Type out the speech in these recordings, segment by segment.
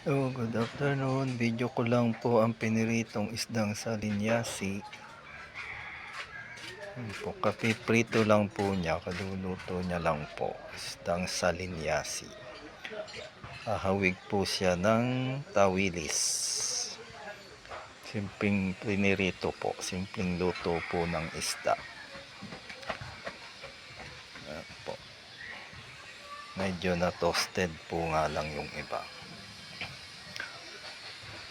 Oh, good afternoon. Video ko lang po ang piniritong isdang salinyasi. Yun po, kapiprito lang po niya, kaluluto niya lang po. Isdang salinyasi. Hahawig po siya ng tawilis. Simpleng pinirito po, simpleng luto po ng isda. Ayan po. Medyo na toasted po nga lang yung iba.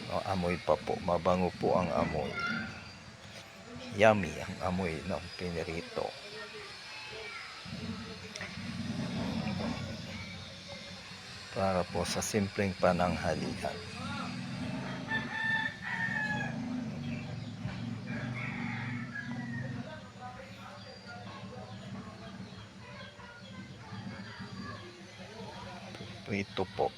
Amoy pa po, mabango po ang amoy. Yummy ang amoy ng pinirito. Para po sa simpleng pananghalian. Prito po.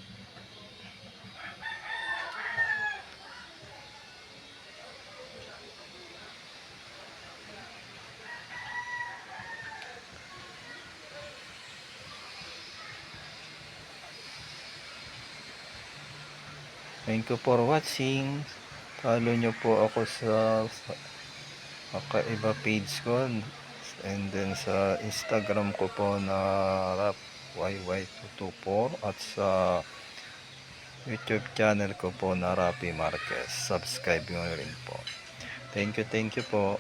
Thank you for watching. Follow nyo po ako sa kakaiba page ko. And then sa Instagram ko po na rapyy224 at sa YouTube channel ko po na Rapi Marquez. Subscribe nyo rin po. Thank you po.